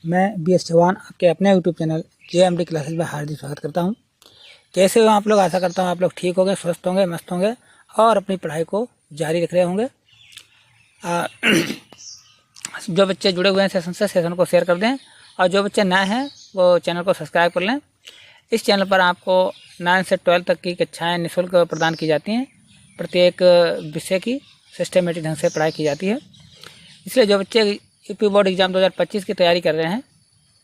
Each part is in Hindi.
मैं बी एस चौहान आपके अपने यूट्यूब चैनल JMD क्लासेस में हार्दिक स्वागत करता हूं। कैसे हो आप लोग? आशा करता हूं आप लोग ठीक होंगे, स्वस्थ होंगे, मस्त होंगे और अपनी पढ़ाई को जारी रख रहे होंगे। जो बच्चे जुड़े हुए हैं सेशन से, सेशन को शेयर कर दें और जो बच्चे नए हैं वो चैनल को सब्सक्राइब कर लें। इस चैनल पर आपको 9 से 12 तक की कक्षाएँ निःशुल्क प्रदान की जाती हैं। प्रत्येक विषय की सिस्टमेटिक ढंग से पढ़ाई की जाती है। इसलिए जो बच्चे यूपी बोर्ड एग्ज़ाम 2025 की तैयारी कर रहे हैं,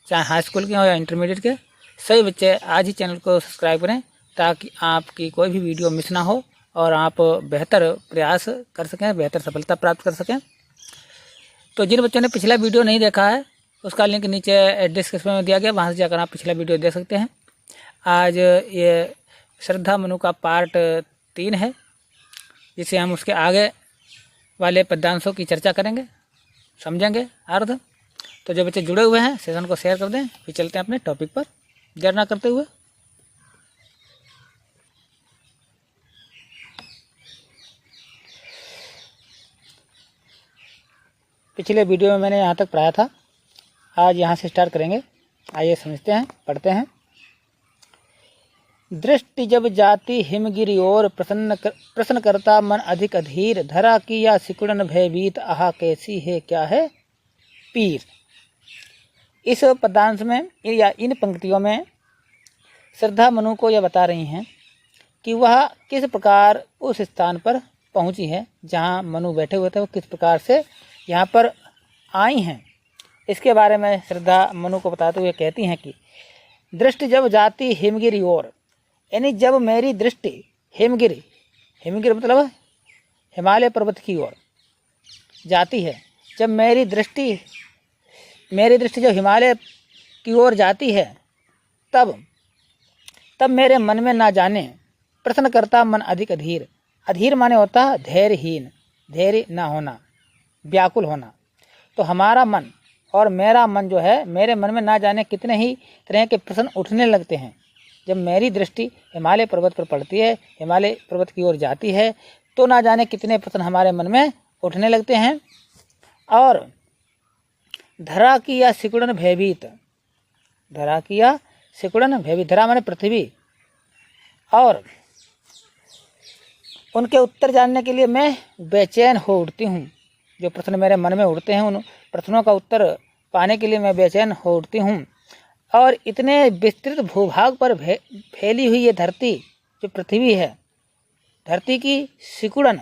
चाहे हाई स्कूल के हो या इंटरमीडिएट के, सभी बच्चे आज ही चैनल को सब्सक्राइब करें ताकि आपकी कोई भी वीडियो मिस ना हो और आप बेहतर प्रयास कर सकें, बेहतर सफलता प्राप्त कर सकें। तो जिन बच्चों ने पिछला वीडियो नहीं देखा है उसका लिंक नीचे डिस्क्रिप्शन में दिया गया, वहाँ से जाकर आप पिछला वीडियो देख सकते हैं। आज ये श्रद्धा मनु का पार्ट 3 है, जिसे हम उसके आगे वाले पद्यांशों की चर्चा करेंगे, समझेंगे अर्थ। तो जो बच्चे जुड़े हुए हैं सेशन को शेयर कर दें। फिर चलते हैं अपने टॉपिक पर देर ना करते हुए। पिछले वीडियो में मैंने यहाँ तक पढ़ाया था, आज यहाँ से स्टार्ट करेंगे। आइए समझते हैं, पढ़ते हैं। दृष्टि जब जाती हिमगिरी और प्रश्न करता मन अधिक अधीर, धरा की या सिकुड़न भयभीत, आहा कैसी है क्या है पीर। इस पदांश में या इन पंक्तियों में श्रद्धा मनु को यह बता रही हैं कि वह किस प्रकार उस स्थान पर पहुंची है जहां मनु बैठे हुए थे, वो किस प्रकार से यहाँ पर आई हैं। इसके बारे में श्रद्धा मनु को बताते हुए कहती हैं कि दृष्टि जब जाती हिमगिरी ओर, यानी जब मेरी दृष्टि हिमगिरी, हिमगिरी मतलब हिमालय पर्वत की ओर जाती है, जब मेरी दृष्टि जो हिमालय की ओर जाती है, तब मेरे मन में ना जाने प्रश्न करता मन अधिक अधीर। अधीर माने होता है धैर्यहीन, धैर्य ना होना, व्याकुल होना। तो हमारा मन और मेरा मन जो है, मेरे मन में ना जाने कितने ही तरह के प्रश्न उठने लगते हैं। जब मेरी दृष्टि हिमालय पर्वत पर पड़ती है, हिमालय पर्वत की ओर जाती है, तो ना जाने कितने प्रश्न हमारे मन में उठने लगते हैं। और धरा की या सिकुड़न भयभीत, धरा की या सिकुड़न भयभीत, धरा माने पृथ्वी, और उनके उत्तर जानने के लिए मैं बेचैन हो उठती हूँ। जो प्रश्न मेरे मन में उठते हैं, उन प्रश्नों का उत्तर पाने के लिए मैं बेचैन हो उठती हूँ। और इतने विस्तृत भूभाग पर फैली हुई ये धरती जो पृथ्वी है, धरती की सिकुड़न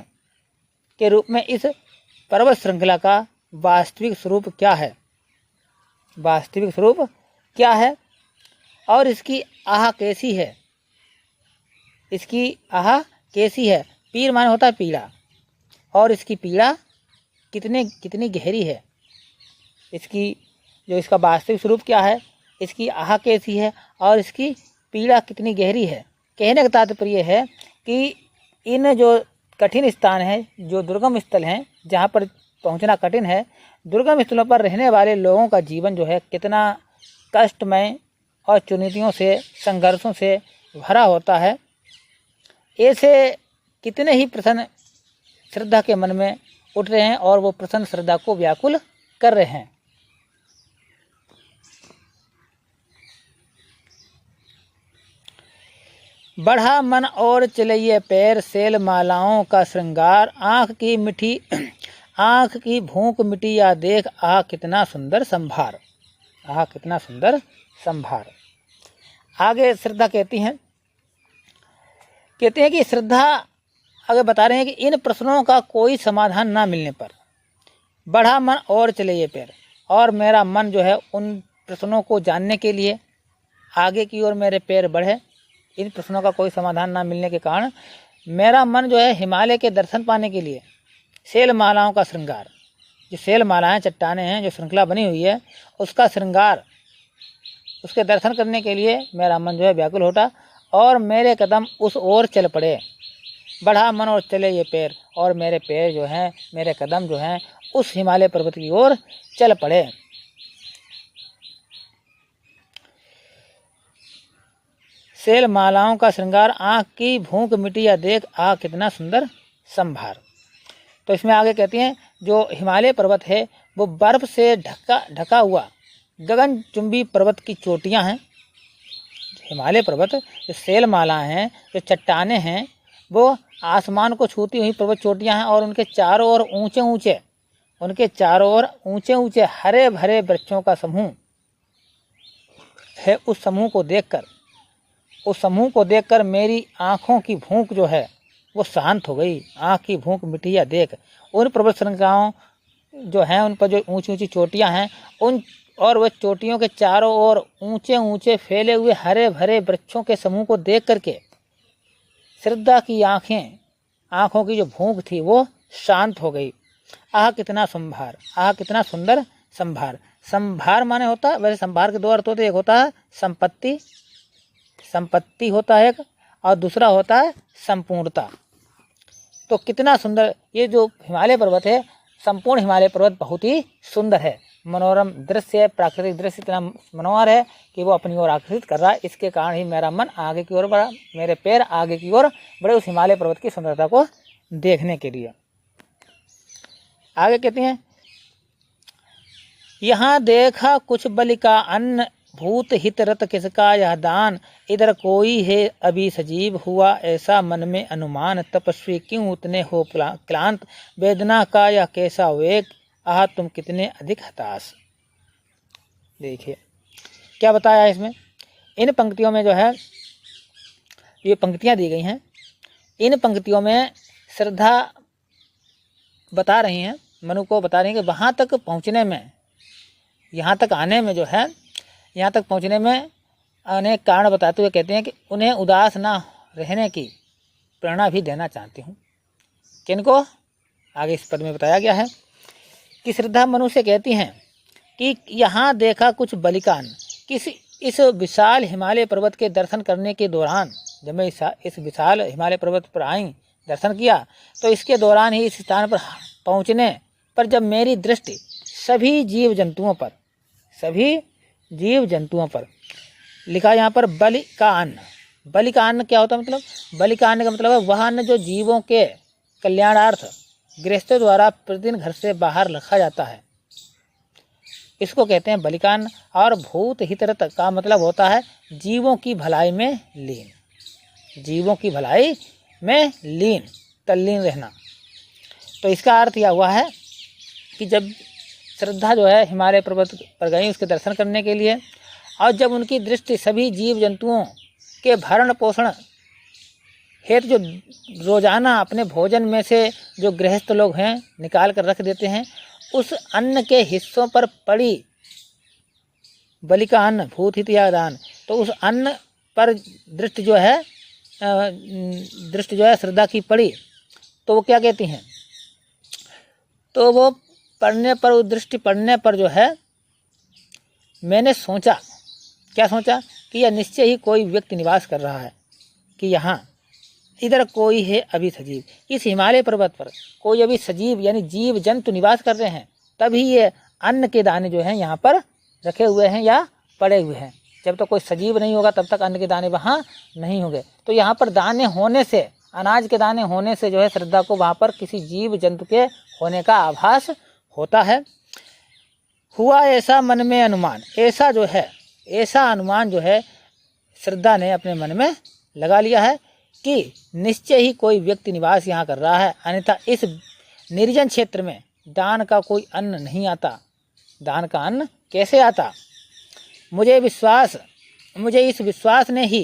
के रूप में इस पर्वत श्रृंखला का वास्तविक स्वरूप क्या है, वास्तविक स्वरूप क्या है, और इसकी आह कैसी है, इसकी आह कैसी है। पीर माने होता है पीड़ा, और इसकी पीड़ा कितनी गहरी है, इसका वास्तविक स्वरूप क्या है, इसकी आह कैसी है और इसकी पीड़ा कितनी गहरी है। कहने का तात्पर्य है कि इन जो कठिन स्थान है, जो दुर्गम स्थल हैं, जहाँ पर पहुँचना कठिन है, दुर्गम स्थलों पर रहने वाले लोगों का जीवन जो है कितना कष्टमय और चुनौतियों से, संघर्षों से भरा होता है। ऐसे कितने ही प्रश्न श्रद्धा के मन में उठ रहे हैं और वो प्रश्न श्रद्धा को व्याकुल कर रहे हैं। बढ़ा मन और चलिए पैर, सेल मालाओं का श्रृंगार, आँख की भूख मिटी या देख, आह कितना सुंदर संभार, आह कितना सुंदर संभार। आगे श्रद्धा कहती हैं कि श्रद्धा आगे बता रहे हैं कि इन प्रश्नों का कोई समाधान ना मिलने पर बढ़ा मन और चलिए पैर, और मेरा मन जो है उन प्रश्नों को जानने के लिए आगे की ओर मेरे पैर बढ़े। इन प्रश्नों का कोई समाधान ना मिलने के कारण मेरा मन जो है हिमालय के दर्शन पाने के लिए, शैल मालाओं का श्रृंगार, जो शैल मालाएँ, चट्टानें हैं, जो श्रृंखला बनी हुई है, उसका श्रृंगार, उसके दर्शन करने के लिए मेरा मन जो है व्याकुल होता और मेरे कदम उस ओर चल पड़े। बढ़ा मन और चले ये पैर, और मेरे पैर जो हैं, मेरे कदम जो हैं, उस हिमालय पर्वत की ओर चल पड़े। शैल मालाओं का श्रृंगार, आँख की भूख मिटी या देख, आह कितना सुंदर संभार। तो इसमें आगे कहती हैं जो हिमालय पर्वत है वो बर्फ से ढका हुआ गगनचुंबी पर्वत की चोटियां हैं, हिमालय पर्वत जो शैलमाला हैं, जो चट्टानें हैं, वो आसमान को छूती हुई पर्वत चोटियां हैं और उनके चारों ओर ऊंचे ऊंचे हरे भरे वृक्षों का समूह है। उस समूह को देखकर मेरी आँखों की भूख जो है वो शांत हो गई। आँख की भूख मिटिया देख। उन पर्वत श्रृंखलाओं जो हैं, उन पर जो ऊंची ऊंची चोटियां हैं, उन और वह चोटियों के चारों ओर ऊंचे ऊंचे फैले हुए हरे भरे वृक्षों के समूह को देख करके श्रद्धा की आँखों की जो भूख थी वो शांत हो गई। आह कितना संभार, आह कितना सुंदर संभार। संभार माने होता है, वैसे संभार के दो अर्थ होते हैं, एक होता है संपत्ति होता है एक, और दूसरा होता है संपूर्णता। तो कितना सुंदर ये जो हिमालय पर्वत है, संपूर्ण हिमालय पर्वत बहुत ही सुंदर है, मनोरम दृश्य है, प्राकृतिक दृश्य इतना मनोहर है कि वो अपनी ओर आकर्षित कर रहा है। इसके कारण ही मेरा मन आगे की ओर बढ़ा, मेरे पैर आगे की ओर बढ़े उस हिमालय पर्वत की सुंदरता को देखने के लिए। आगे कहते हैं, यहाँ देखा कुछ बलि का अन्न, भूत हित रत किसका यह दान, इधर कोई है अभी सजीव, हुआ ऐसा मन में अनुमान, तपस्वी क्यों उतने हो क्लांत, वेदना का यह कैसा वेग, आह तुम कितने अधिक हताश। देखिए क्या बताया है इसमें। इन पंक्तियों में जो है ये पंक्तियां दी गई हैं, इन पंक्तियों में श्रद्धा बता रही हैं, मनु को बता रही हैं कि वहाँ तक पहुँचने में, यहाँ तक आने में जो है, यहाँ तक पहुँचने में अनेक कारण बताते हुए कहते हैं कि उन्हें उदास ना रहने की प्रेरणा भी देना चाहती हूँ। किनको? आगे इस पद में बताया गया है कि श्रद्धा मनु से कहती हैं कि यहाँ देखा कुछ बलि का अन्न। इस विशाल हिमालय पर्वत के दर्शन करने के दौरान, जब मैं इस विशाल हिमालय पर्वत पर आई, दर्शन किया, तो इसके दौरान ही इस स्थान पर पहुँचने पर जब मेरी दृष्टि सभी जीव जंतुओं पर लिखा यहाँ पर बलि का अन्न। बलि का अन्न क्या होता है? मतलब बलि का अन्न का मतलब है वह अन्न जो जीवों के कल्याणार्थ गृहस्थों द्वारा प्रतिदिन घर से बाहर रखा जाता है, इसको कहते हैं बलि का अन्न। और भूत हितरत का मतलब होता है जीवों की भलाई में लीन, जीवों की भलाई में लीन, तल्लीन रहना। तो इसका अर्थ यह हुआ है कि जब श्रद्धा जो है हिमालय पर्वत पर गई उसके दर्शन करने के लिए, और जब उनकी दृष्टि सभी जीव जंतुओं के भरण पोषण हेतु जो रोजाना अपने भोजन में से जो गृहस्थ लोग हैं निकाल कर रख देते हैं, उस अन्न के हिस्सों पर पड़ी बलि का अन्न, भूत हित या दान, तो उस अन्न पर दृष्टि जो है श्रद्धा की पड़ी, तो वो क्या कहती हैं? तो वो पढ़ने पर, उस दृष्टि पढ़ने पर जो है मैंने सोचा, क्या सोचा? कि यह निश्चय ही कोई व्यक्ति निवास कर रहा है, कि यहाँ इधर कोई है अभी सजीव, इस हिमालय पर्वत पर कोई अभी सजीव यानी जीव जंतु निवास कर रहे हैं, तभी ये अन्न के दाने जो हैं यहाँ पर रखे हुए हैं या पड़े हुए हैं। जब तक कोई सजीव नहीं होगा तब तक अन्न के दाने वहाँ नहीं होंगे। तो यहाँ पर दाने होने से, अनाज के दाने होने से जो है श्रद्धा को वहाँ पर किसी जीव जंतु के होने का आभास होता है। हुआ ऐसा मन में अनुमान, ऐसा जो है, ऐसा अनुमान जो है श्रद्धा ने अपने मन में लगा लिया है कि निश्चय ही कोई व्यक्ति निवास यहाँ कर रहा है, अन्यथा इस निर्जन क्षेत्र में दान का कोई अन्न नहीं आता। दान का अन्न कैसे आता? मुझे इस विश्वास ने ही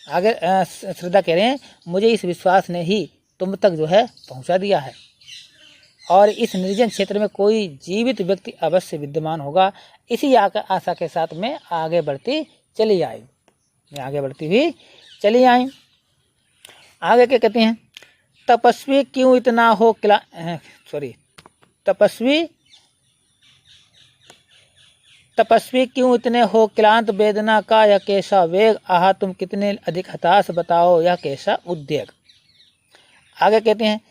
आगे श्रद्धा कह रहे हैं, मुझे इस विश्वास ने ही तुम तक जो है पहुँचा दिया है, और इस निर्जन क्षेत्र में कोई जीवित व्यक्ति अवश्य विद्यमान होगा। इसी आशा के साथ मैं आगे बढ़ती चली आई, आगे बढ़ती आगे क्या कहते हैं? तपस्वी क्यों इतना हो तपस्वी क्यों इतने हो क्लांत, वेदना का यह कैसा वेग, आह तुम कितने अधिक हताश, बताओ यह कैसा उद्वेग। आगे कहते हैं,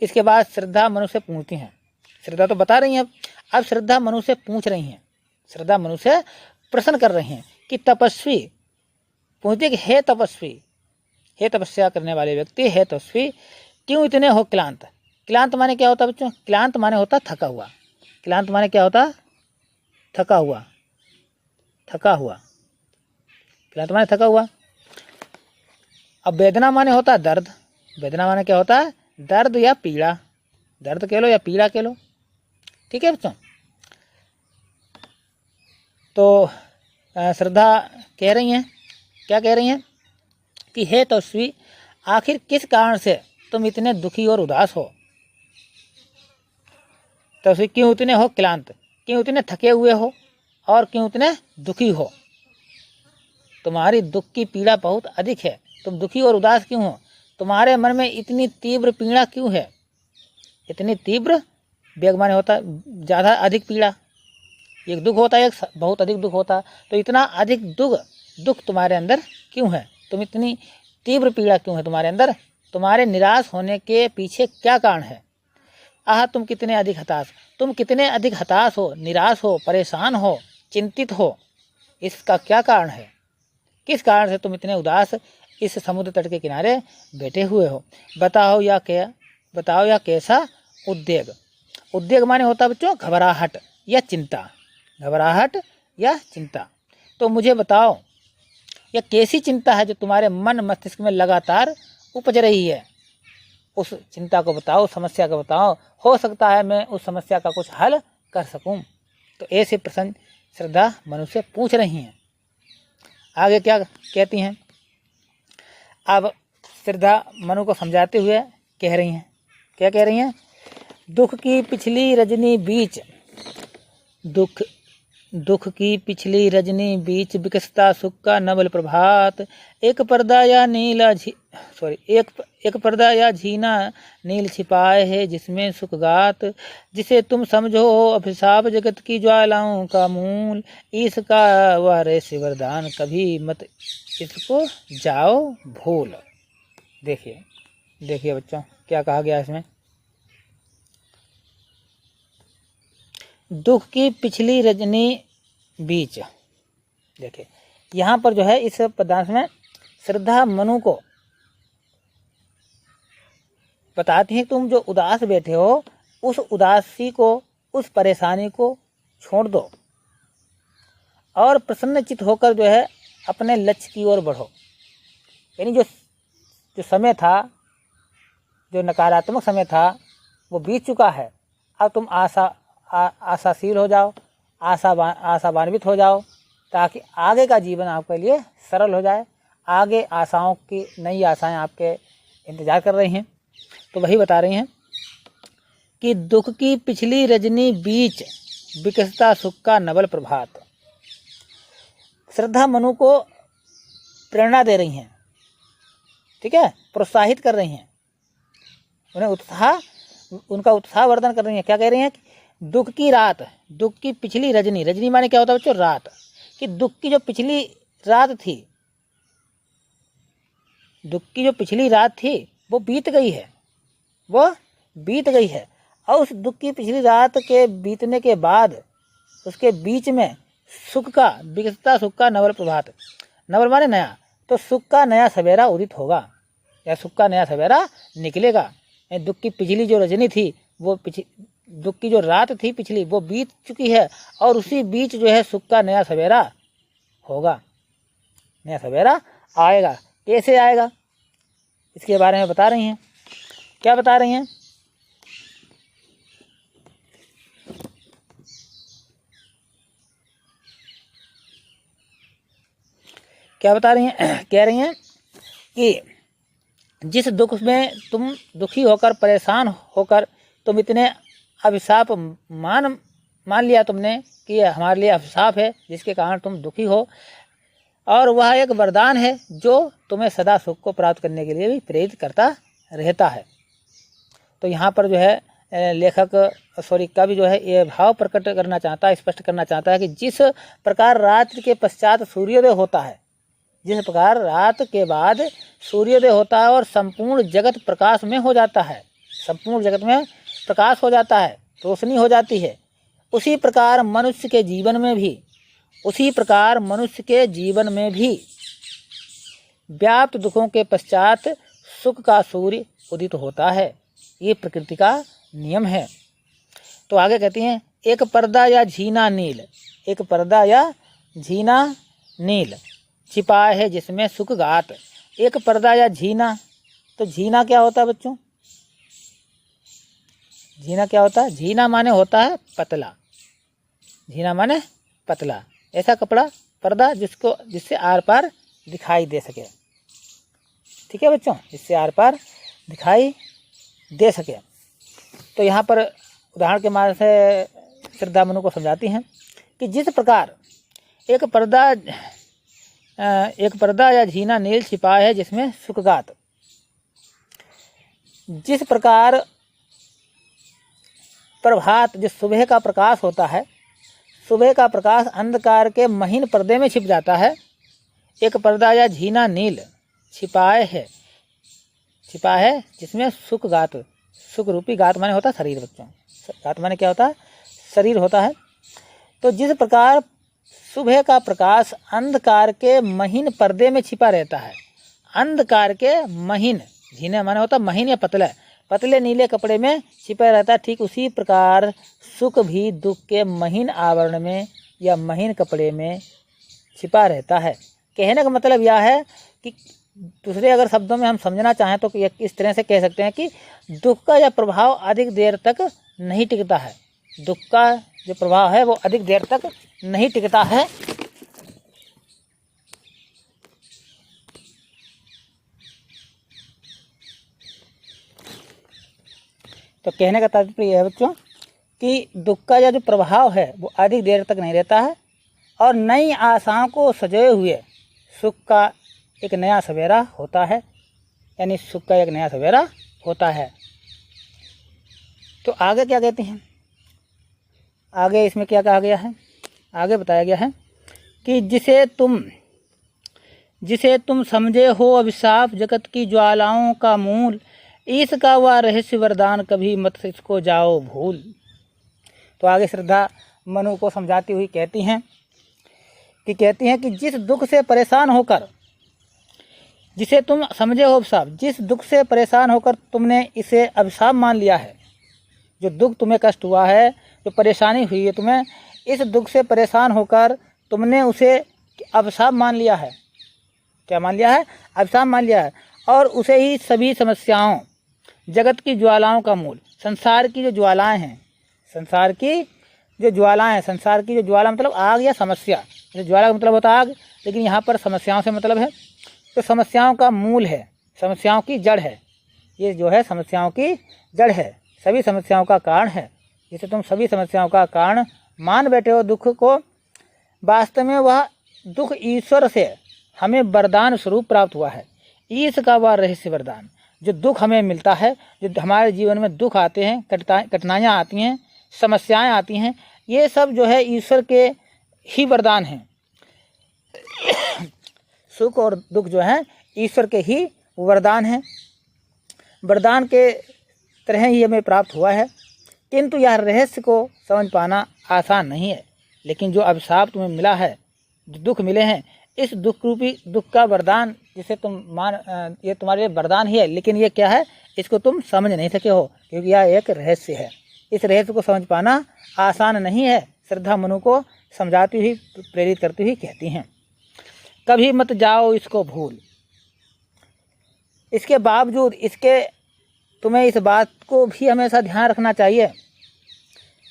इसके बाद श्रद्धा मनु से पूछती हैं। श्रद्धा तो बता रही हैं, अब श्रद्धा मनु से पूछ रही हैं, श्रद्धा मनु से प्रश्न कर रही हैं कि तपस्वी, पूछते कि हे तपस्वी, हे तपस्या करने वाले व्यक्ति, हे तपस्वी क्यों इतने हो क्लांत, क्लांत माने क्या होता है बच्चों? क्लांत माने होता थका हुआ। क्लांत माने क्या होता? थका हुआ, थका हुआ। क्लांत माने थका हुआ। अब वेदना माने होता दर्द। वेदना माने क्या होता है? दर्द या पीड़ा। दर्द कह लो या पीड़ा कह लो, ठीक है बच्चों। तो श्रद्धा कह रही हैं, क्या कह रही हैं कि हे तपस्वी, आखिर किस कारण से तुम इतने दुखी और उदास हो? तपस्वी, क्यों इतने हो क्लांत, क्यों इतने थके हुए हो और क्यों इतने दुखी हो? तुम्हारी दुख की पीड़ा बहुत अधिक है, तुम दुखी और उदास क्यों हो? तुम्हारे मन में इतनी तीव्र पीड़ा क्यों है? इतनी तीव्र, वेग माने होता है ज़्यादा, अधिक पीड़ा। एक दुख होता है, एक बहुत अधिक दुख होता है। तो इतना अधिक दुख तुम्हारे अंदर क्यों है? तुम इतनी तीव्र पीड़ा क्यों है तुम्हारे अंदर? तुम्हारे निराश होने के पीछे क्या कारण है? आह, तुम कितने अधिक हताश, तुम कितने अधिक हताश हो, निराश हो, परेशान हो, चिंतित हो। इसका क्या कारण है? किस कारण से तुम इतने उदास इस समुद्र तट के किनारे बैठे हुए हो? बताओ या कैसा उद्वेग। उद्वेग माने होता है बच्चों घबराहट या चिंता। घबराहट या चिंता। तो मुझे बताओ, यह कैसी चिंता है जो तुम्हारे मन मस्तिष्क में लगातार उपज रही है? उस चिंता को बताओ, उस समस्या को बताओ, हो सकता है मैं उस समस्या का कुछ हल कर सकूं। तो ऐसे प्रश्न श्रद्धा मनुष्य पूछ रही हैं। आगे क्या कहती हैं? अब श्रद्धा मनु को समझाते हुए कह रही हैं, क्या कह रही हैं? दुख की पिछली रजनी बीच विकसता सुख का नवल प्रभात। एक पर्दा या झीना नील छिपाए है जिसमें सुख गात। जिसे तुम समझो अभिशाप जगत की ज्वालाओं का मूल। इसका वारस वरदान कभी मत इसको जाओ भूल। देखिए बच्चों क्या कहा गया इसमें। दुख की पिछली रजनी बीच। देखिए यहाँ पर जो है इस पदार्थ में श्रद्धा मनु को बताती है, तुम जो उदास बैठे हो उस उदासी को, उस परेशानी को छोड़ दो और प्रसन्नचित होकर जो है अपने लक्ष्य की ओर बढ़ो। यानी जो समय था, जो नकारात्मक समय था वो बीत चुका है। अब तुम आशाशील हो जाओ, आशान्वित हो जाओ, ताकि आगे का जीवन आपके लिए सरल हो जाए। आगे आशाओं की नई आशाएं आपके इंतज़ार कर रही हैं। तो वही बता रही हैं कि दुख की पिछली रजनी बीच विकसता सुख का नवल प्रभात। श्रद्धा मनु को प्रेरणा दे रही हैं, ठीक है, प्रोत्साहित कर रही हैं, उनका उत्साहवर्धन कर रही हैं। क्या कह रही हैं? दुख की रात, दुख की पिछली रजनी माने क्या होता है बच्चों? रात। कि दुख की जो पिछली रात थी, दुख की जो पिछली रात थी वो बीत गई है, और उस दुख की पिछली रात के बीतने के बाद उसके बीच में सुख का, विकसता सुख का नवल प्रभात। नवल माने नया, तो सुख का नया सवेरा उदित होगा या सुख का नया सवेरा निकलेगा। दुख की पिछली जो रजनी थी, वो दुख की जो रात थी पिछली, वो बीत चुकी है, और उसी बीच जो है सुख का नया सवेरा होगा, नया सवेरा आएगा। कैसे आएगा इसके बारे में बता रही हैं। क्या बता रही हैं? क्या बता रही हैं? कह रही हैं कि जिस दुख में तुम दुखी होकर, परेशान होकर तुम इतने अभिशाप मान लिया तुमने कि हमारे लिए अभिशाप है जिसके कारण तुम दुखी हो, और वह एक वरदान है जो तुम्हें सदा सुख को प्राप्त करने के लिए भी प्रेरित करता रहता है। तो यहाँ पर जो है लेखक कवि जो है ये भाव प्रकट करना चाहता है, स्पष्ट करना चाहता है कि जिस प्रकार रात्रि के पश्चात सूर्योदय होता है, जिस प्रकार रात के बाद सूर्योदय होता है और संपूर्ण जगत प्रकाश में हो जाता है, संपूर्ण जगत में प्रकाश हो जाता है, रोशनी हो जाती है, उसी प्रकार मनुष्य के जीवन में भी व्याप्त दुखों के पश्चात सुख का सूर्य उदित होता है। ये प्रकृति का नियम है। तो आगे कहती हैं, एक पर्दा या झीना नील, एक पर्दा या झीना नील छिपाए है जिसमें सुख गात। एक पर्दा या झीना, तो झीना क्या होता है बच्चों? झीना क्या होता है? झीना माने होता है पतला, झीना माने पतला, ऐसा कपड़ा पर्दा जिससे आर पार दिखाई दे सके। ठीक है बच्चों, जिससे आर पार दिखाई दे सके। तो यहाँ पर उदाहरण के माध्यम से श्रद्धा मनु को समझाती हैं कि जिस प्रकार एक पर्दा या झीना नील छिपा है जिसमें सुखगात, जिस प्रकार प्रभात जो सुबह का प्रकाश होता है, सुबह का प्रकाश अंधकार के महीन पर्दे में छिप जाता है, एक पर्दा या झीना नील छिपा है जिसमें सुख गात, सुख रूपी गात माने होता है शरीर बच्चों, गात माने क्या होता है? शरीर होता है। तो जिस प्रकार सुबह का प्रकाश अंधकार के महीन पर्दे में छिपा रहता है, अंधकार के महीन, झीना माने होता है महीन या पतला, पतले नीले कपड़े में छिपा रहता है, ठीक उसी प्रकार सुख भी दुख के महीन आवरण में या महीन कपड़े में छिपा रहता है। कहने का मतलब यह है कि दूसरे अगर शब्दों में हम समझना चाहें तो इस तरह से कह सकते हैं कि दुख का यह प्रभाव अधिक देर तक नहीं टिकता है, दुख का जो प्रभाव है वो अधिक देर तक नहीं टिकता है। तो कहने का तात्पर्य यह है बच्चों कि दुख का यह जो प्रभाव है वो अधिक देर तक नहीं रहता है और नई आशाओं को सजाए हुए सुख का एक नया सवेरा होता है, यानी सुख का एक नया सवेरा होता है। तो आगे क्या कहते हैं? आगे इसमें क्या कहा गया है? आगे बताया गया है कि जिसे तुम समझे हो अभिशाप जगत की ज्वालाओं का मूल, इसका वह रहस्य वरदान कभी मत इसको जाओ भूल। तो आगे श्रद्धा मनु को समझाती हुई कहती हैं कि जिस दुख से परेशान होकर, जिसे तुम समझे हो अभिशाप, जिस दुख से परेशान होकर तुमने इसे अभिशाप मान लिया है, जो दुख तुम्हें कष्ट हुआ है, जो परेशानी हुई है तुम्हें, इस दुख से परेशान होकर तुमने उसे अभिशाप मान लिया है। क्या मान लिया है? अभिशाप मान लिया है। और उसे ही सभी समस्याओं, जगत की ज्वालाओं का मूल, संसार की जो ज्वालाएं हैं, संसार की जो ज्वाला मतलब आग या समस्या, जो ज्वाला का मतलब होता है आग, लेकिन यहाँ पर समस्याओं से मतलब है, तो समस्याओं का मूल है, समस्याओं की जड़ है, ये जो है समस्याओं की जड़ है, सभी समस्याओं का कारण है। जिसे तुम सभी समस्याओं का कारण मान बैठे हो दुख को, वास्तव में वह दुख ईश्वर से हमें वरदान स्वरूप प्राप्त हुआ है। ईश का वह रहस्य वरदान, जो दुख हमें मिलता है, जो हमारे जीवन में दुख आते हैं, कठिनाइयाँ आती हैं, समस्याएं आती हैं, ये सब जो है ईश्वर के ही वरदान हैं। सुख और दुख जो है ईश्वर के ही वरदान हैं, वरदान के तरह ही हमें प्राप्त हुआ है। किंतु यह रहस्य को समझ पाना आसान नहीं है। लेकिन जो अभिशाप तुम्हें मिला है, जो दुख मिले हैं, इस दुख रूपी दुख का वरदान जिसे तुम ये तुम्हारे लिए वरदान ही है, लेकिन ये क्या है, इसको तुम समझ नहीं सके हो, क्योंकि यह एक रहस्य है। इस रहस्य को समझ पाना आसान नहीं है। श्रद्धा मनु को समझाती हुई, प्रेरित करती हुई कहती हैं, कभी मत जाओ इसको भूल। इसके बावजूद तुम्हें इस बात को भी हमेशा ध्यान रखना चाहिए,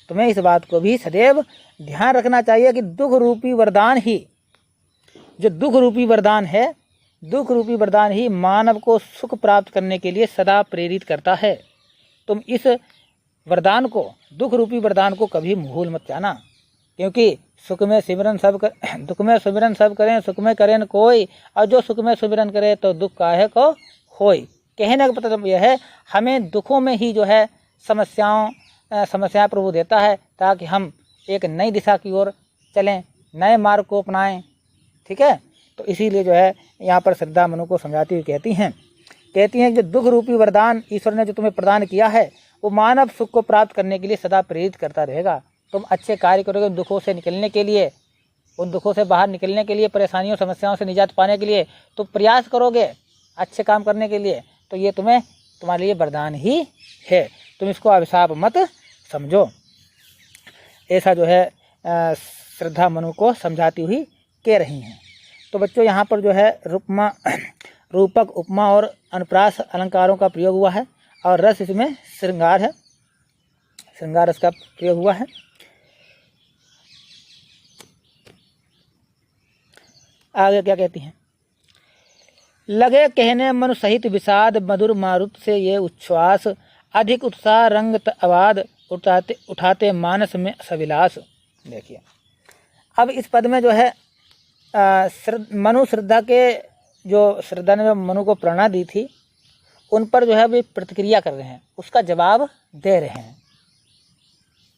तुम्हें इस बात को भी सदैव ध्यान रखना चाहिए कि दुख रूपी वरदान ही, जो दुख रूपी वरदान है, दुख रूपी वरदान ही मानव को सुख प्राप्त करने के लिए सदा प्रेरित करता है। तुम इस वरदान को, दुख रूपी वरदान को कभी भूल मत जाना, क्योंकि सुख में सिमरन सब दुख में सिमरन सब करें, सुख में करें न कोई, और जो सुख में सिमरन करे तो दुख काहे को होई। कहने का मतलब यह है, हमें दुखों में ही जो है समस्याएं प्रभु देता है, ताकि हम एक नई दिशा की ओर चलें, नए मार्ग को अपनाएं। ठीक है, तो इसीलिए जो है यहाँ पर श्रद्धा मनु को समझाती हुई कहती हैं कि दुख रूपी वरदान ईश्वर ने जो तुम्हें प्रदान किया है, वो मानव सुख को प्राप्त करने के लिए सदा प्रेरित करता रहेगा। तुम अच्छे कार्य करोगे दुखों से निकलने के लिए, उन दुखों से बाहर निकलने के लिए, परेशानियों समस्याओं से निजात पाने के लिए तुम प्रयास करोगे अच्छे काम करने के लिए, तो ये तुम्हें तुम्हारे लिए वरदान ही है, तुम इसको अभिशाप मत समझो। ऐसा जो है श्रद्धा मनु को समझाती हुई कह रही हैं। तो बच्चों यहाँ पर जो है रूपक, उपमा और अनुप्रास अलंकारों का प्रयोग हुआ है और रस इसमें श्रृंगार है, श्रृंगार रस का प्रयोग हुआ है। आगे क्या कहती हैं? लगे कहने मनु सहित विषाद, मधुर मारुत से ये उच्छ्वास, अधिक उत्साह रंग आवाद, उठाते मानस में सविलास। देखिए अब इस पद में जो है मनु श्रद्धा के जो श्रद्धा ने जो मनु को प्रेरणा दी थी उन पर जो है वे प्रतिक्रिया कर रहे हैं, उसका जवाब दे रहे हैं।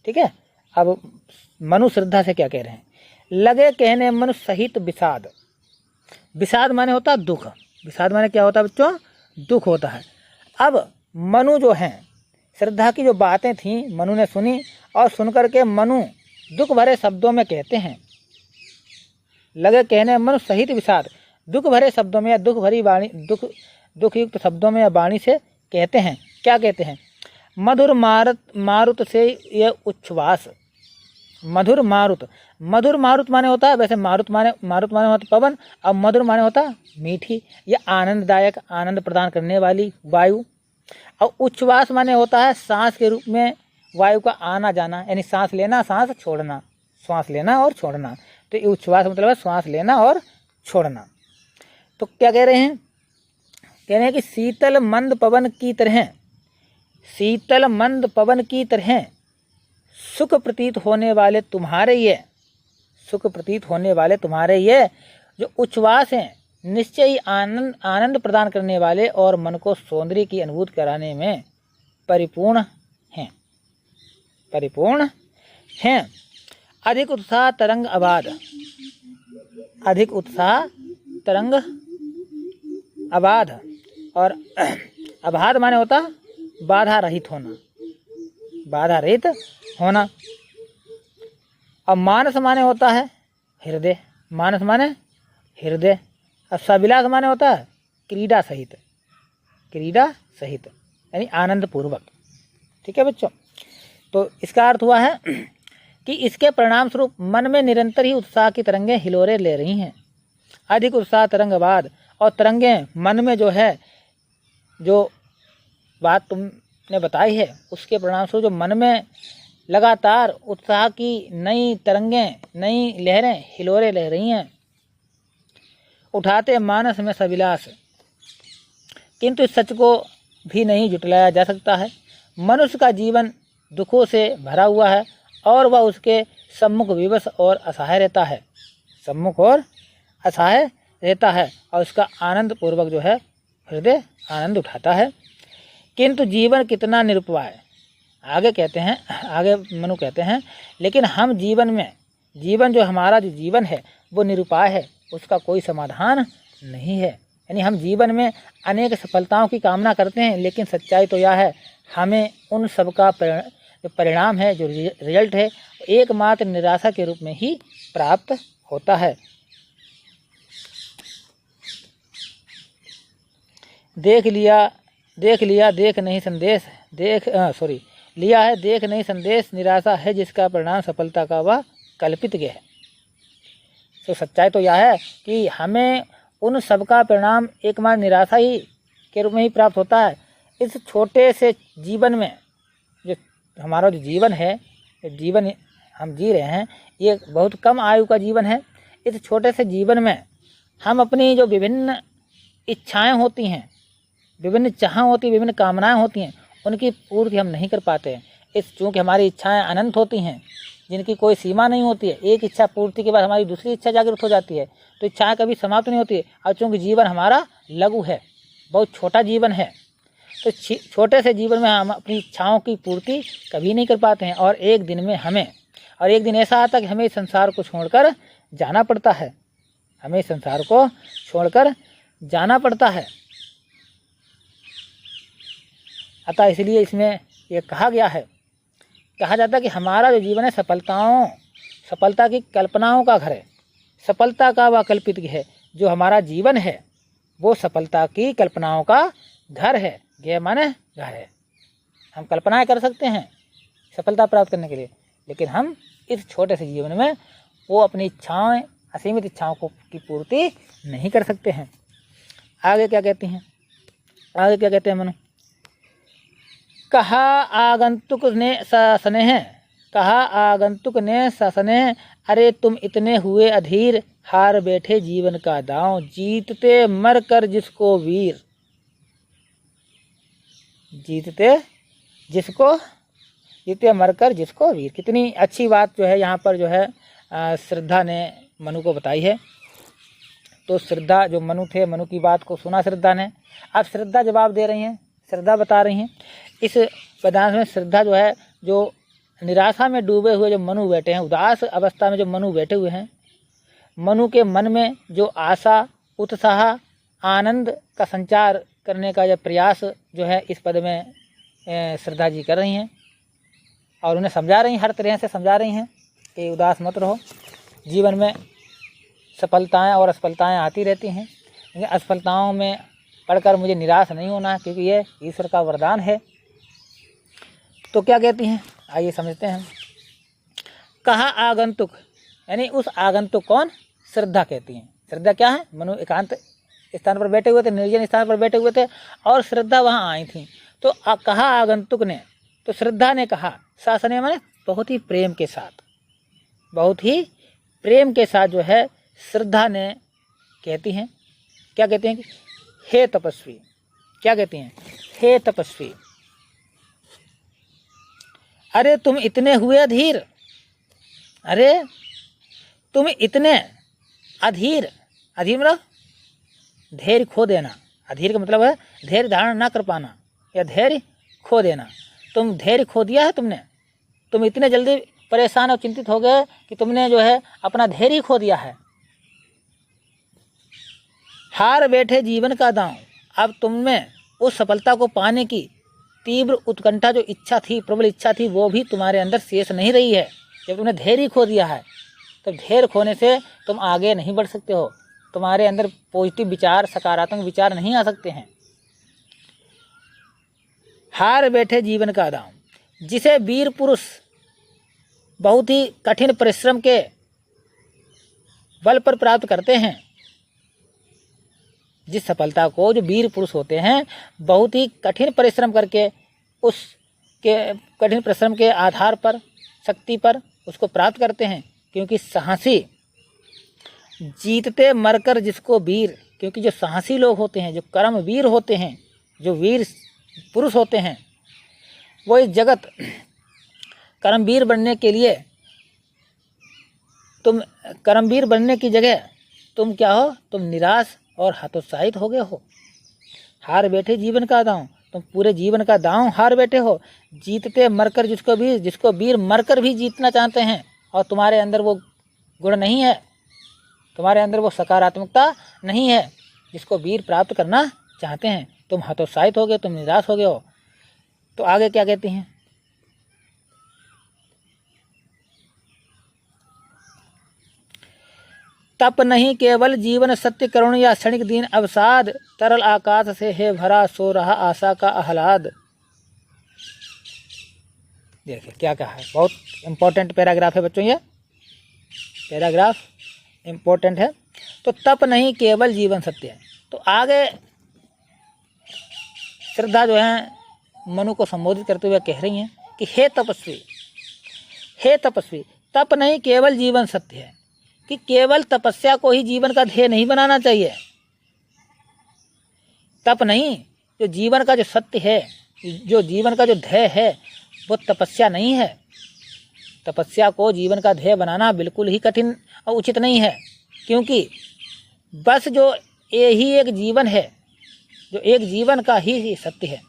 ठीक है, अब मनु श्रद्धा से क्या कह रहे हैं? लगे कहने मनु सहित विषाद। विषाद माने होता है दुख, विषाद माने क्या होता है बच्चों? दुख होता है। अब मनु जो हैं, श्रद्धा की जो बातें थीं मनु ने सुनी और सुनकर के मनु दुख भरे शब्दों में कहते हैं। लगे कहने मनु सहित विषाद, दुख भरे शब्दों में या दुख भरी वाणी, दुख युक्त शब्दों में या वाणी से कहते हैं। क्या कहते हैं? मधुर मारुत से ये उच्छ्वास। मधुर मारुत, मधुर मारुत माने होता है, वैसे मारुत माने होता पवन, और मधुर माने होता मीठी या आनंददायक, आनंद प्रदान करने वाली वायु। और उच्छ्वास माने होता है सांस के रूप में वायु का आना जाना, यानी सांस लेना सांस छोड़ना, श्वास लेना और छोड़ना। तो ये उच्छ्वास मतलब है श्वास लेना और छोड़ना। तो क्या कह रहे हैं? कह रहे हैं कि शीतल मंद पवन की तरह, शीतल मंद पवन की तरह सुख प्रतीत होने वाले तुम्हारे ये, सुख प्रतीत होने वाले तुम्हारे ये जो उच्छ्वास हैं निश्चय ही आनंद प्रदान करने वाले और मन को सौंदर्य की अनुभूति कराने में परिपूर्ण हैं, परिपूर्ण हैं। अधिक उत्साह तरंग आबाद, अधिक उत्साह तरंग आबाद, और आबाद माने होता बाधा रहित होना, बाधा रहित होना। अब मानस माने होता है हृदय, मानस माने हृदय। और सविलास माने होता है क्रीड़ा सहित, क्रीड़ा सहित यानी आनंद पूर्वक। ठीक है बच्चों, तो इसका अर्थ हुआ है कि इसके परिणाम स्वरूप मन में निरंतर ही उत्साह की तरंगें हिलोरे ले रही हैं। अधिक उत्साह तरंगवाद, और तरंगें मन में जो है, जो बात तुमने बताई है उसके परिणाम स्वरूप जो मन में लगातार उत्साह की नई तरंगें, नई लहरें हिलोरे ले रही हैं। उठाते मानस में सविलास, किंतु इस सच को भी नहीं जुटलाया जा सकता है। मनुष्य का जीवन दुखों से भरा हुआ है और वह उसके सम्मुख विवश और असहाय रहता है, सम्मुख और असहाय रहता है, और उसका आनंद पूर्वक जो है हृदय आनंद उठाता है। किंतु जीवन कितना निरुपाय, आगे कहते हैं, आगे मनु कहते हैं, लेकिन हम जीवन में, जीवन जो हमारा जो जीवन है वो निरुपाय है, उसका कोई समाधान नहीं है। यानी हम जीवन में अनेक सफलताओं की कामना करते हैं, लेकिन सच्चाई तो यह है हमें उन सब का जो परिणाम है, जो रिजल्ट है, एकमात्र निराशा के रूप में ही प्राप्त होता है। देख लिया देख नहीं संदेश, लिया है देख नहीं संदेश, निराशा है जिसका परिणाम सफलता का वह कल्पित गया है। तो सच्चाई तो यह है कि हमें उन सब का परिणाम एकमात्र निराशा ही के रूप में ही प्राप्त होता है। इस छोटे से जीवन में, जो हमारा जो जीवन है, जीवन हम जी रहे हैं, ये बहुत कम आयु का जीवन है। इस छोटे से जीवन में हम अपनी जो विभिन्न इच्छाएं होती हैं, विभिन्न चाह होती हैं, विभिन्न कामनाएं होती हैं, उनकी पूर्ति हम नहीं कर पाते हैं। इस चूँकि हमारी इच्छाएं अनंत होती हैं, जिनकी कोई सीमा नहीं होती है, एक इच्छा पूर्ति के बाद हमारी दूसरी इच्छा जागृत हो जाती है, तो इच्छाएं कभी समाप्त नहीं होती है। और चूँकि जीवन हमारा लघु है, बहुत छोटा जीवन है, तो छोटे से जीवन में हम अपनी इच्छाओं की पूर्ति कभी नहीं कर पाते हैं। और एक दिन ऐसा आता है कि हमें इस संसार को छोड़कर जाना पड़ता है, हमें इस संसार को छोड़कर जाना पड़ता है। अतः इसलिए इसमें यह कहा गया है, कहा जाता है कि हमारा जो जीवन है सफलता की कल्पनाओं का घर है, सफलता का वह कल्पित है। जो हमारा जीवन है वो सफलता की कल्पनाओं का घर है, ज्ञेय माने घर है। हम कल्पनाएं कर सकते हैं सफलता प्राप्त करने के लिए, लेकिन हम इस छोटे से जीवन में वो अपनी इच्छाएं, असीमित इच्छाओं को की पूर्ति नहीं कर सकते हैं। आगे क्या कहती हैं, आगे क्या कहते हैं मनु, कहा आगंतुक ने सस्नेह, कहा आगंतुक ने सस्नेह, अरे तुम इतने हुए अधीर, हार बैठे जीवन का दांव, जीतते मर कर जिसको वीर, जीतते मरकर जिसको वीर। कितनी अच्छी बात जो है यहाँ पर जो है श्रद्धा ने मनु को बताई है। तो श्रद्धा जो मनु थे, मनु की बात को सुना श्रद्धा ने। अब श्रद्धा जवाब दे रही हैं, श्रद्धा बता रही हैं। इस वेदांत में श्रद्धा जो है, जो निराशा में डूबे हुए जो मनु बैठे हैं, उदास अवस्था में जो मनु बैठे हुए हैं, मनु के मन में जो आशा, उत्साह, आनंद का संचार करने का यह प्रयास जो है इस पद में श्रद्धा जी कर रही हैं और उन्हें समझा रही हैं, हर तरह से समझा रही हैं कि उदास मत रहो, जीवन में सफलताएं और असफलताएं आती रहती हैं, लेकिन असफलताओं में पढ़कर मुझे निराश नहीं होना है, क्योंकि ये ईश्वर का वरदान है। तो क्या कहती हैं, आइए समझते हैं। कहा आगंतुक, यानी उस आगंतुक कौन, श्रद्धा कहती हैं। श्रद्धा क्या है, मनु एकांत स्थान पर बैठे हुए थे, निर्जन स्थान पर बैठे हुए थे और श्रद्धा वहाँ आई थी। तो कहा आगंतुक ने, तो श्रद्धा ने कहा, शासने माने बहुत ही प्रेम के साथ, बहुत ही प्रेम के साथ जो है श्रद्धा ने कहती हैं, क्या कहती हैं कि हे तपस्वी, क्या कहती हैं, हे तपस्वी, अरे तुम इतने हुए अधीर, अरे तुम इतने अधीर, अधीर मतलब धैर्य खो देना, अधीर का मतलब है धैर्य धारण ना कर पाना या धैर्य खो देना। तुम धैर्य खो दिया है तुमने, तुम इतने जल्दी परेशान और चिंतित हो गए कि तुमने जो है अपना धैर्य खो दिया है। हार बैठे जीवन का दांव, अब तुमने उस सफलता को पाने की तीव्र उत्कंठा जो इच्छा थी, प्रबल इच्छा थी, वो भी तुम्हारे अंदर शेष नहीं रही है। जब तुमने धैर्य खो दिया है तो धैर्य खोने से तुम आगे नहीं बढ़ सकते हो, तुम्हारे अंदर पॉजिटिव विचार, सकारात्मक विचार नहीं आ सकते हैं। हार बैठे जीवन का दांव, जिसे वीर पुरुष बहुत ही कठिन परिश्रम के बल पर प्राप्त करते हैं, जिस सफलता को जो वीर पुरुष होते हैं बहुत ही कठिन परिश्रम करके उसके कठिन परिश्रम के आधार पर, शक्ति पर उसको प्राप्त करते हैं। क्योंकि साहसी, जीतते मरकर जिसको वीर, क्योंकि जो साहसी लोग होते हैं, जो कर्मवीर होते हैं, जो वीर पुरुष होते हैं, वो इस जगत कर्मवीर बनने के लिए, तुम कर्मवीर बनने की जगह तुम क्या हो, तुम निराश और हतोत्साहित हो गए हो। हार बैठे जीवन का दांव, तुम पूरे जीवन का दांव हार बैठे हो। जीतते मरकर जिसको वीर मरकर भी जीतना चाहते हैं और तुम्हारे अंदर वो गुण नहीं है, तुम्हारे अंदर वो सकारात्मकता नहीं है जिसको वीर प्राप्त करना चाहते हैं, तुम हतोत्साहित हो गए, तुम निराश हो गए हो। तो आगे क्या कहती हैं, तप नहीं केवल जीवन सत्य करुण या क्षणिक दीन अवसाद, तरल आकाश से है भरा सो रहा आशा का आह्लाद। देखिए क्या कहा है, बहुत इंपॉर्टेंट पैराग्राफ है बच्चों, ये पैराग्राफ इम्पोर्टेंट है। तो तप नहीं केवल जीवन सत्य है। तो आगे श्रद्धा जो है मनु को संबोधित करते हुए कह रही हैं कि हे तपस्वी, हे तपस्वी, तप नहीं केवल जीवन सत्य है, कि केवल तपस्या को ही जीवन का ध्येय नहीं बनाना चाहिए। तप नहीं, जो जीवन का जो सत्य है, जो जीवन का जो ध्येय है, वो तपस्या नहीं है। तपस्या को जीवन का ध्येय बनाना बिल्कुल ही कठिन और उचित नहीं है, क्योंकि बस जो यही एक जीवन है, जो एक जीवन का ही सत्य है,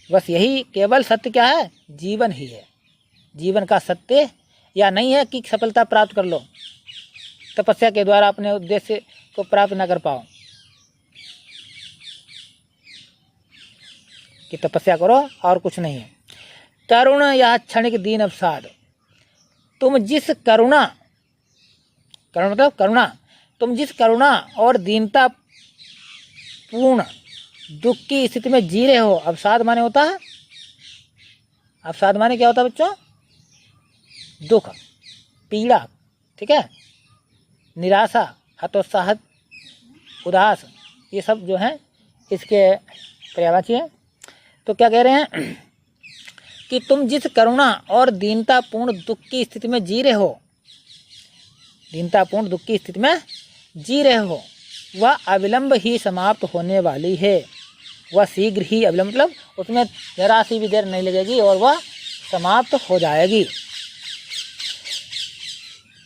बस यही केवल सत्य क्या है, जीवन ही है। जीवन का सत्य या नहीं है कि सफलता प्राप्त कर लो, तपस्या के द्वारा अपने उद्देश्य को प्राप्त न कर पाओ, कि तपस्या करो और कुछ नहीं है। करुण या क्षणिक दीन अवसाद, तुम जिस करुणा, करुणा मतलब करुणा, तुम जिस करुणा और दीनता पूर्ण दुख की स्थिति में जी रहे हो। अवसाद माने होता है, अवसाद माने क्या होता है बच्चों? दुख, पीड़ा, ठीक है, निराशा, हतोत्साहित, उदास, ये सब जो है इसके पर्यायवाची है। तो क्या कह रहे हैं कि तुम जिस करुणा और दीनतापूर्ण दुख की स्थिति में जी रहे हो, दीनतापूर्ण दुख की स्थिति में जी रहे हो, वह अविलंब ही समाप्त होने वाली है। वह शीघ्र ही, अविलंब मतलब उसमें जरा सी भी देर नहीं लगेगी और वह समाप्त हो जाएगी।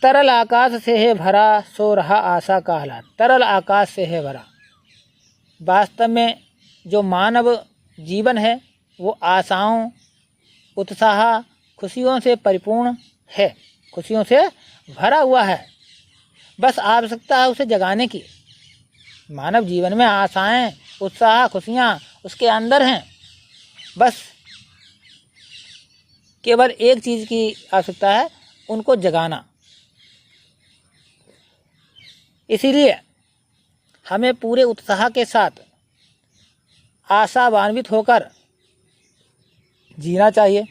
तरल आकाश से है भरा सो रहा आशा का हालात। तरल आकाश से है भरा, वास्तव में जो मानव जीवन है वो आशाओं, उत्साह, खुशियों से परिपूर्ण है, खुशियों से भरा हुआ है। बस आवश्यकता है उसे जगाने की। मानव जीवन में आशाएं, उत्साह, खुशियाँ उसके अंदर हैं, बस केवल एक चीज़ की आवश्यकता है, उनको जगाना। इसीलिए हमें पूरे उत्साह के साथ आशावान्वित होकर जीना चाहिए।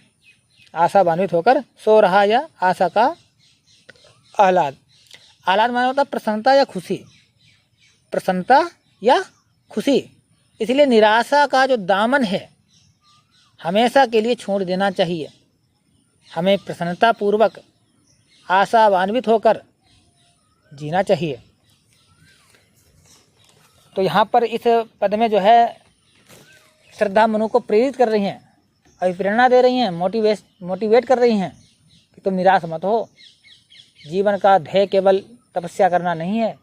आशावान्वित होकर सो रहा या आशा का आह्लाद। आह्लाद माना होता है प्रसन्नता या खुशी, प्रसन्नता या खुशी। इसलिए निराशा का जो दामन है हमेशा के लिए छोड़ देना चाहिए। हमें प्रसन्नतापूर्वक आशावान्वित होकर जीना चाहिए। तो यहाँ पर इस पद में जो है श्रद्धा मनु को प्रेरित कर रही हैं, अभिप्रेरणा दे रही हैं, मोटिवेट कर रही हैं कि तुम निराश मत हो। जीवन का ध्येय केवल तपस्या करना नहीं है।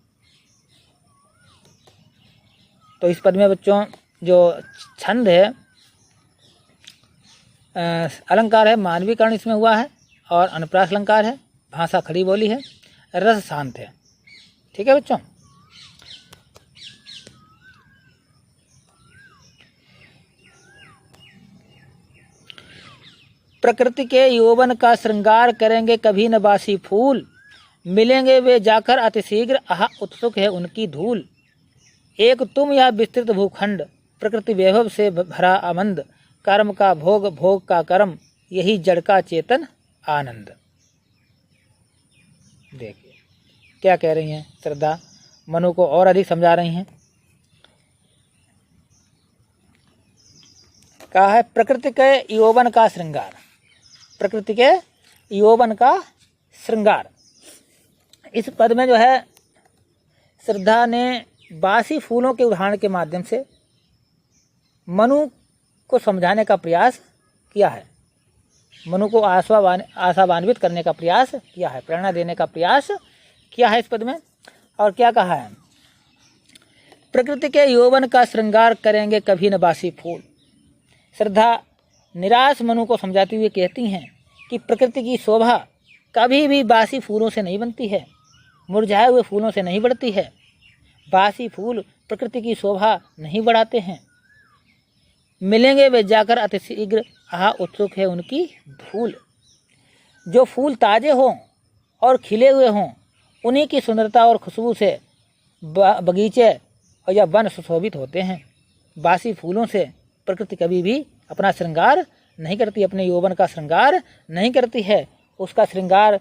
तो इस पद में बच्चों जो छंद है, अलंकार है, मानवीकरण इसमें हुआ है और अनुप्रास अलंकार है, भाषा खड़ी बोली है, रस शांत है। ठीक है बच्चों। प्रकृति के यौवन का श्रृंगार करेंगे कभी न बासी फूल, मिलेंगे वे जाकर अतिशीघ्र आह उत्सुक है उनकी धूल। एक तुम यह विस्तृत भूखंड, प्रकृति वैभव से भरा आनंद, कर्म का भोग, भोग का कर्म, यही जड़ का चेतन आनंद। देखिए क्या कह रही हैं श्रद्धा, मनु को और अधिक समझा रही हैं। कहा है प्रकृति के यौवन का श्रृंगार, प्रकृति के यौवन का श्रृंगार। इस पद में जो है श्रद्धा ने बासी फूलों के उदाहरण के माध्यम से मनु को समझाने का प्रयास किया है, मनु को आशावान्वित करने का प्रयास किया है, प्रेरणा देने का प्रयास किया है इस पद में। और क्या कहा है, प्रकृति के यौवन का श्रृंगार करेंगे कभी न बासी फूल। श्रद्धा निराश मनु को समझाती हुए कहती हैं कि प्रकृति की शोभा कभी भी बासी फूलों से नहीं बनती है, मुरझाए हुए फूलों से नहीं बढ़ती है। बासी फूल प्रकृति की शोभा नहीं बढ़ाते हैं। मिलेंगे वे जाकर अतिशीघ्र आह उत्सुक है उनकी धूल। जो फूल ताजे हों और खिले हुए हों उन्हीं की सुंदरता और खुशबू से बगीचे और या वन सुशोभित होते हैं। बासी फूलों से प्रकृति कभी भी अपना श्रृंगार नहीं करती, अपने यौवन का श्रृंगार नहीं करती है। उसका श्रृंगार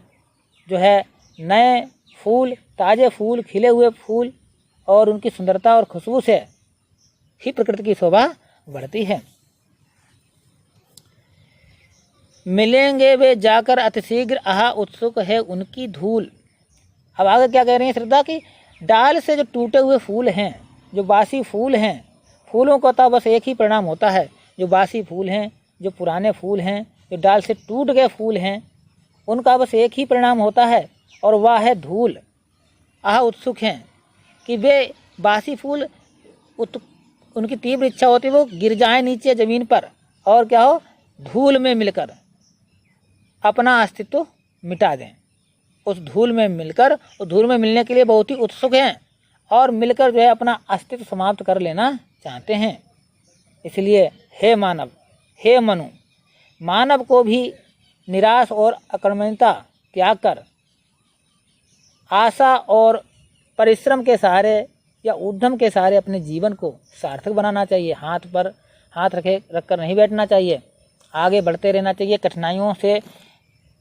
जो है नए फूल, ताजे फूल, खिले हुए फूल और उनकी सुंदरता और खुशबू से ही प्रकृति की शोभा बढ़ती है। मिलेंगे वे जाकर अतिशीघ्र आह उत्सुक है उनकी धूल। अब आगे क्या कह रही हैं श्रद्धा की, डाल से जो टूटे हुए फूल हैं, जो बासी फूल हैं, फूलों का तो बस एक ही परिणाम होता है, जो बासी फूल हैं, जो पुराने फूल हैं, जो डाल से टूट गए फूल हैं, उनका बस एक ही परिणाम होता है और वह है धूल। आह उत्सुक हैं कि वे बासी फूल उनकी तीव्र इच्छा होती है वो गिर जाए नीचे ज़मीन पर और क्या हो, धूल में मिलकर अपना अस्तित्व मिटा दें। उस धूल में मिलकर, उस धूल में मिलने के लिए बहुत ही उत्सुक हैं और मिलकर जो है अपना अस्तित्व समाप्त कर लेना चाहते हैं। इसलिए हे मानव, हे मनु, मानव को भी निराश और अकर्मण्यता त्याग कर आशा और परिश्रम के सहारे या उद्यम के सहारे अपने जीवन को सार्थक बनाना चाहिए। हाथ पर हाथ रखकर नहीं बैठना चाहिए, आगे बढ़ते रहना चाहिए।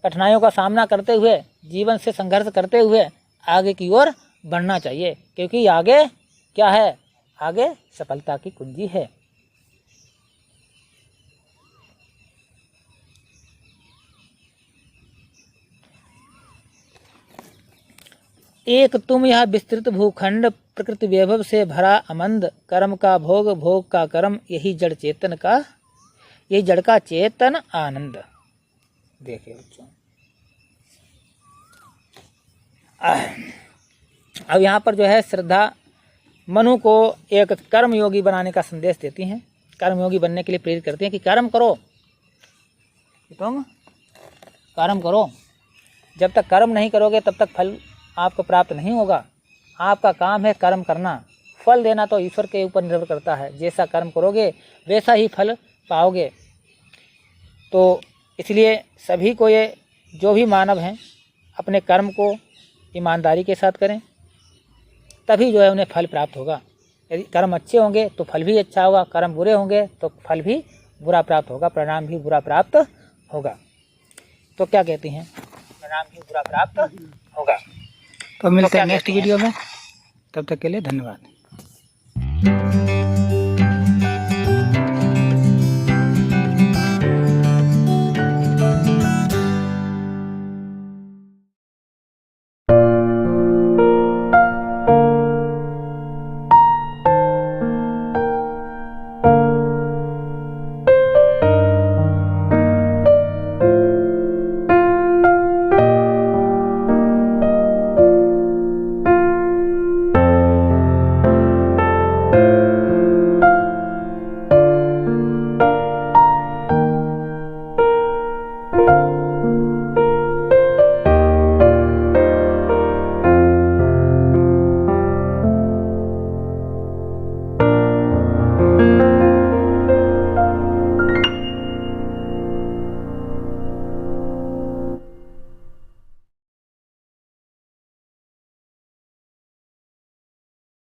कठिनाइयों का सामना करते हुए, जीवन से संघर्ष करते हुए आगे की ओर बढ़ना चाहिए, क्योंकि आगे क्या है, आगे सफलता की कुंजी है। एक तुम यह विस्तृत भूखंड, प्रकृति वैभव से भरा अमंद, कर्म का भोग, भोग का कर्म, यही जड़ का चेतन आनंद। देखिए बच्चों, अब यहाँ पर जो है श्रद्धा मनु को एक कर्मयोगी बनाने का संदेश देती हैं, कर्मयोगी बनने के लिए प्रेरित करती हैं कि कर्म करो, तुम कर्म करो। जब तक कर्म नहीं करोगे तब तक फल आपको प्राप्त नहीं होगा। आपका काम है कर्म करना, फल देना तो ईश्वर के ऊपर निर्भर करता है। जैसा कर्म करोगे वैसा ही फल पाओगे। तो इसलिए सभी को, ये जो भी मानव हैं, अपने कर्म को ईमानदारी के साथ करें, तभी जो है उन्हें फल प्राप्त होगा। यदि कर्म अच्छे होंगे तो फल भी अच्छा होगा, कर्म बुरे होंगे तो फल भी बुरा प्राप्त होगा, परिणाम भी बुरा प्राप्त होगा। तो क्या कहती हैं, परिणाम भी बुरा प्राप्त होगा। तो मिलते हैं नेक्स्ट वीडियो में, तब तक के लिए धन्यवाद।